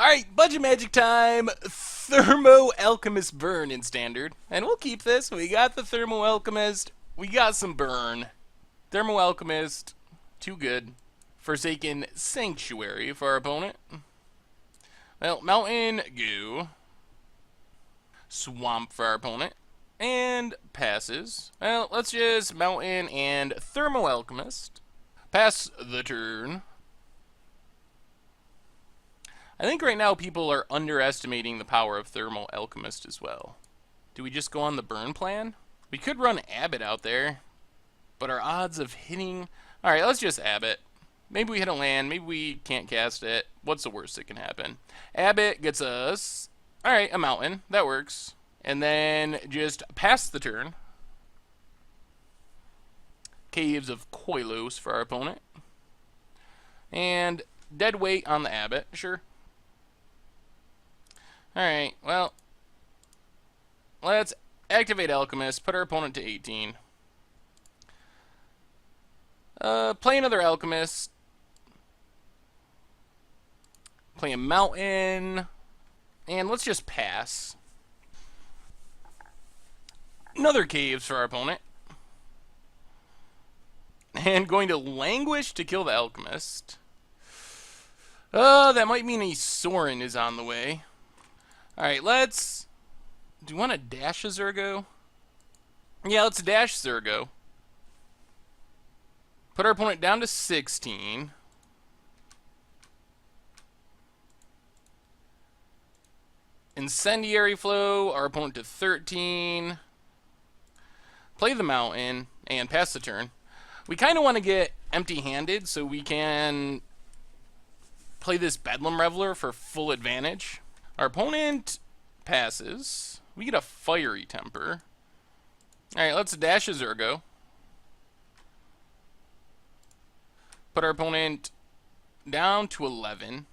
Alright, budget magic time. Thermo Alchemist burn in standard. And we'll keep this. We got the Thermo Alchemist. We got some burn. Thermo Alchemist, too good. Forsaken Sanctuary for our opponent. Well, Mountain Goo. Swamp for our opponent. And passes. Well, let's just Mountain and Thermo Alchemist. Pass the turn. I think right now people are underestimating the power of Thermal Alchemist as well. Do we just go on the burn plan? We could run Abbott out there, but our odds of hitting... Alright, let's just Abbott. Maybe we hit a land, maybe we can't cast it. What's the worst that can happen? Abbott gets us... Alright, a mountain. That works. And then just pass the turn. Caves of Koilos for our opponent. And dead weight on the Abbott, sure. Alright, well, let's activate Alchemist, put our opponent to 18. Play another Alchemist. Play a Mountain. And let's just pass. Another Caves for our opponent. And going to Languish to kill the Alchemist. That might mean a Sorin is on the way. Alright, let's... Do you want to dash a Zergo? Yeah, let's dash Zergo. Put our opponent down to 16. Incendiary Flow, our opponent to 13. Play the Mountain, and pass the turn. We kind of want to get empty-handed so we can play this Bedlam Reveler for full advantage. Our opponent passes. We get a Fiery Temper. Alright, let's dash a Zergo. Put our opponent down to 11.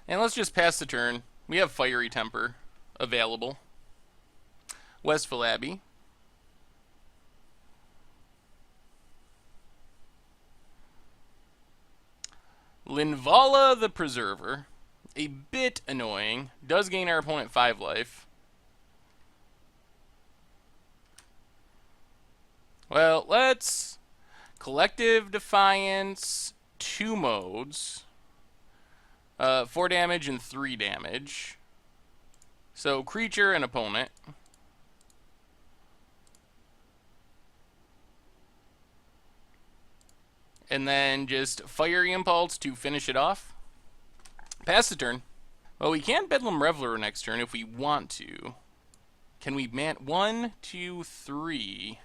And let's just pass the turn. We have Fiery Temper available. Westfall Abbey. Linvala the Preserver. A bit annoying. Does gain our opponent 5 life. Well, let's... Collective Defiance, 2 modes. 4 damage and 3 damage. So, creature and opponent. And then just Fiery Impulse to finish it off. Pass the turn. Well, we can Bedlam Reveler next turn if we want to. Can we man... 1, 2, 3.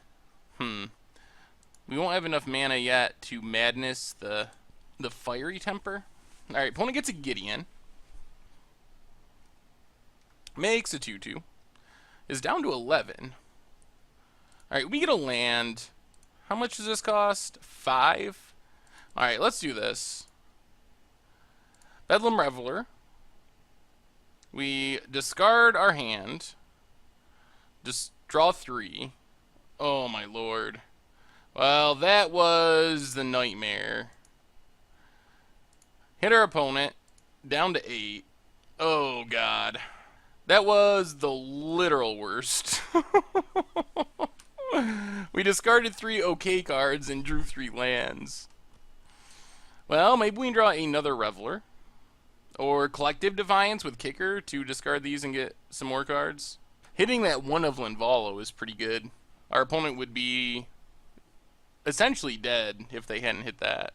We won't have enough mana yet to Madness the Fiery Temper. Alright, opponent gets a Gideon. Makes a 2-2. Is down to 11. Alright, we get a land. How much does this cost? 5? Alright, let's do this. Bedlam Reveler. We discard our hand. Just draw 3. Oh my lord. Well, that was the nightmare. Hit our opponent. Down to 8. Oh god. That was the literal worst. We discarded 3 okay cards and drew 3 lands. Well, maybe we can draw another Reveler. Or Collective Defiance with Kicker to discard these and get some more cards. Hitting that one of Linvala is pretty good. Our opponent would be essentially dead if they hadn't hit that.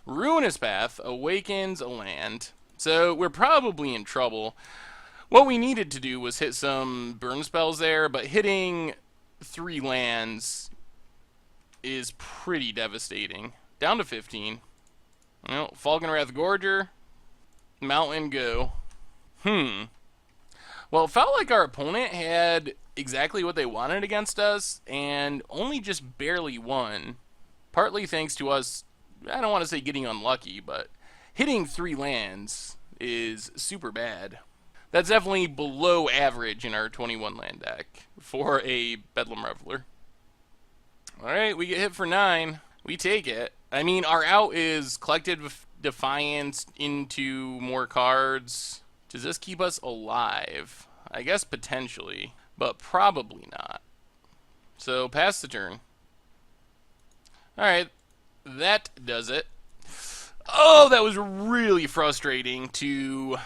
Ruinous Path awakens a land. So we're probably in trouble. What we needed to do was hit some burn spells there, but hitting 3 lands is pretty devastating. Down to 15. Well, Falconwrath Gorger. Mountain go. Well, it felt like our opponent had exactly what they wanted against us, and only just barely won. Partly thanks to us, I don't want to say getting unlucky, but hitting 3 lands is super bad. That's definitely below average in our 21 land deck for a Bedlam Reveler. Alright, we get hit for 9. We take it. I mean, our out is Collective Defiance into more cards. Does this keep us alive? I guess potentially, but probably not. So pass the turn. Alright, that does it. Oh, that was really frustrating to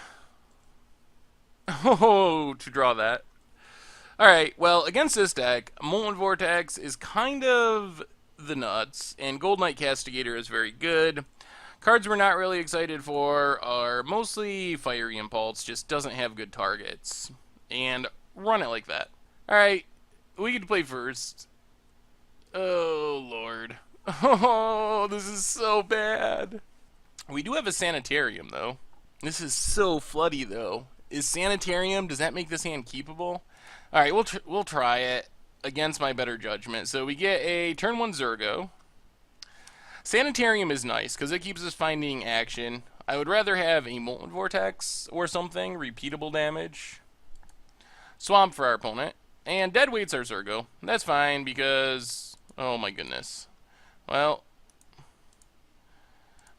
draw that. Alright, well, against this deck, Molten Vortex is kind of the nuts, and Gold Knight Castigator is very good. Cards we're not really excited for are mostly Fiery Impulse, just doesn't have good targets. And run it like that. Alright, we get to play first. Oh, Lord. Oh, this is so bad. We do have a Sanitarium, though. This is so floody, though. Is Sanitarium, does that make this hand keepable? Alright, we'll try it against my better judgment. So we get a turn 1 Zergo. Sanitarium is nice, because it keeps us finding action. I would rather have a Molten Vortex or something, repeatable damage. Swamp for our opponent. And Deadweight's our Zergo. That's fine, because... oh my goodness. Well...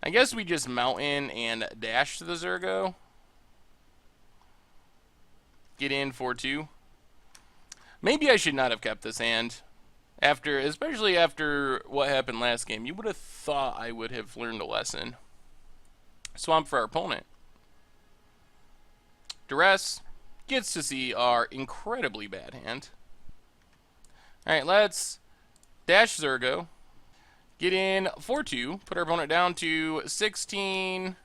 I guess we just Mountain and dash to the Zergo. Get in 4-2. Maybe I should not have kept this hand. Especially after what happened last game. You would have thought I would have learned a lesson. Swamp for our opponent. Duress gets to see our incredibly bad hand. Alright, let's dash Zergo. Get in 4-2. Put our opponent down to 16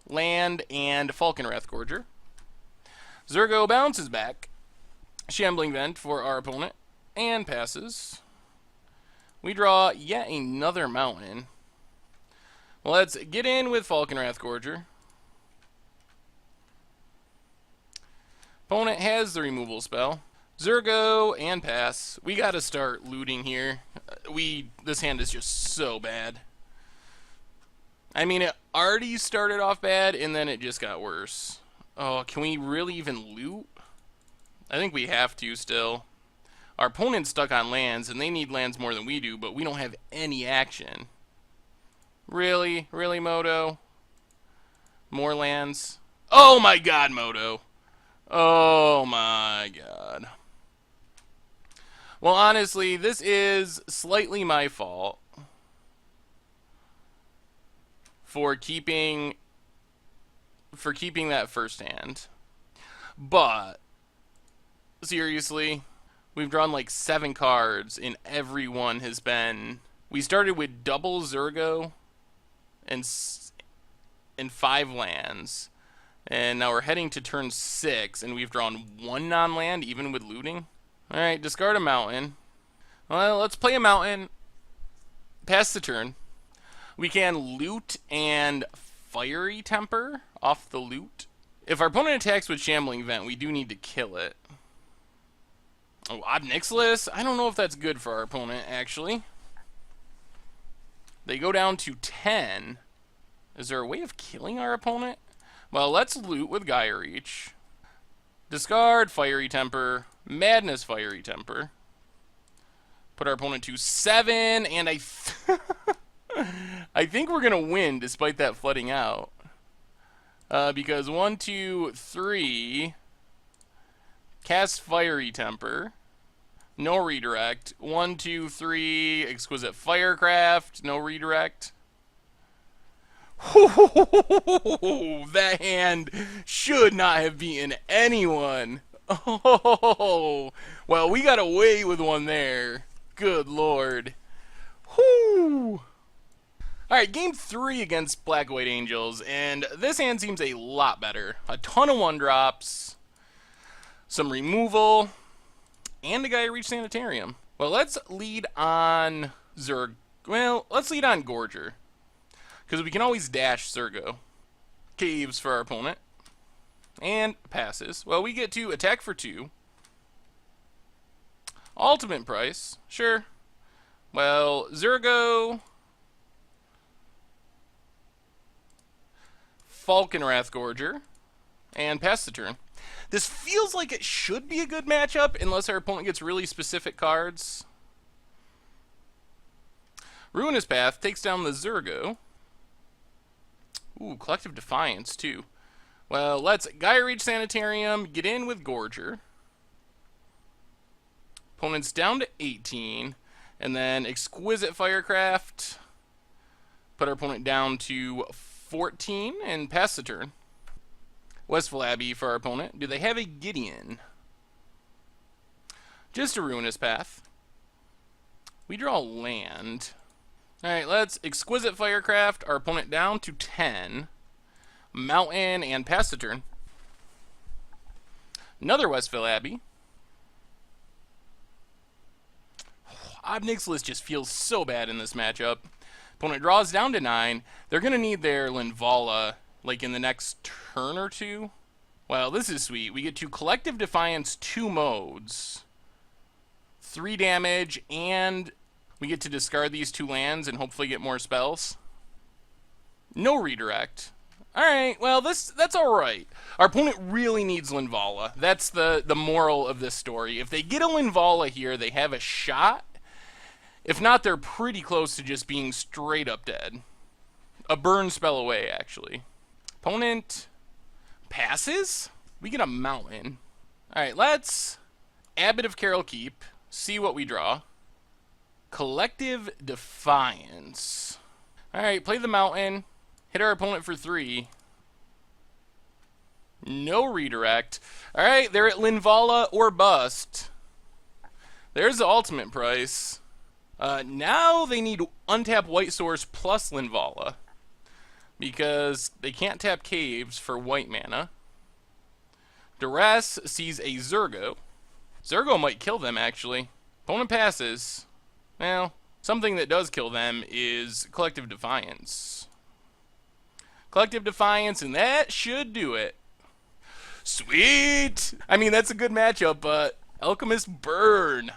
land and Falcon Wrathgorger. Zergo bounces back. Shambling Vent for our opponent. And passes. We draw yet another mountain. Well, let's get in with Falcon Wrathgorger. Opponent has the removal spell. Zergo and pass. We gotta start looting here. This hand is just so bad. I mean, it already started off bad, and then it just got worse. Oh, can we really even loot? I think we have to still. Our opponent's stuck on lands, and they need lands more than we do, but we don't have any action. Really? Really, Moto? More lands? Oh my god, Moto! Oh my god. Well, honestly, this is slightly my fault for keeping that first hand. But seriously, we've drawn like 7 cards, and every one has been... We started with double Zergo and 5 lands. And now we're heading to turn 6, and we've drawn 1 non-land, even with looting. Alright, discard a mountain. Well, let's play a mountain. Pass the turn. We can loot and Fiery Temper off the loot. If our opponent attacks with Shambling Vent, we do need to kill it. Oh, Ob Nixilis? I don't know if that's good for our opponent, actually. They go down to 10. Is there a way of killing our opponent? Well, let's loot with Gaia Reach. Discard Fiery Temper. Madness Fiery Temper. Put our opponent to 7, and I think we're going to win despite that flooding out. Because 1, 2, 3... Cast Fiery Temper. No redirect. 1, 2, 3... Exquisite Firecraft. No redirect. That hand should not have beaten anyone. Oh, well, we got away with one there. Good lord. Whoo. Alright, game 3 against Black White Angels, and this hand seems a lot better. A ton of 1-drops, some removal, and a Gaia Reach Sanitarium. Well, let's lead on let's lead on Gorger. Because we can always dash Zergo. Caves for our opponent. And passes. Well, we get to attack for 2. Ultimate price. Sure. Well, Zergo. Falcon Wrathgorger. And pass the turn. This feels like it should be a good matchup unless our opponent gets really specific cards. Ruinous Path takes down the Zergo. Ooh, Collective Defiance, too. Well, let's Gaia Reach Sanitarium, get in with Gorger. Opponent's down to 18. And then Exquisite Firecraft. Put our opponent down to 14 and pass the turn. Westfall Abbey for our opponent. Do they have a Gideon? Just a Ruinous Path. We draw land. Alright, let's Exquisite Firecraft our opponent down to 10. Mountain and pass the turn. Another Westville Abbey. Ob Nixilis just feels so bad in this matchup. Opponent draws down to 9. They're going to need their Linvala, like, in the next turn or two. Well, this is sweet. We get to Collective Defiance 2 modes. 3 damage, and we get to discard these 2 lands and hopefully get more spells. No redirect. Alright, well, that's alright. Our opponent really needs Linvala. That's the moral of this story. If they get a Linvala here, they have a shot. If not, they're pretty close to just being straight up dead. A burn spell away, actually. Opponent passes? We get a mountain. Alright, let's Abbot of Carol Keep. See what we draw. Collective Defiance. Alright, play the mountain. Hit our opponent for 3. No redirect. Alright, they're at Linvala or bust. There's the ultimate price. Now they need untap White Source plus Linvala. Because they can't tap Caves for white mana. Duress sees a Zergo. Zergo might kill them, actually. Opponent passes. Well, something that does kill them is Collective Defiance. Collective Defiance, and that should do it. Sweet! I mean, that's a good matchup, but Alchemist burn.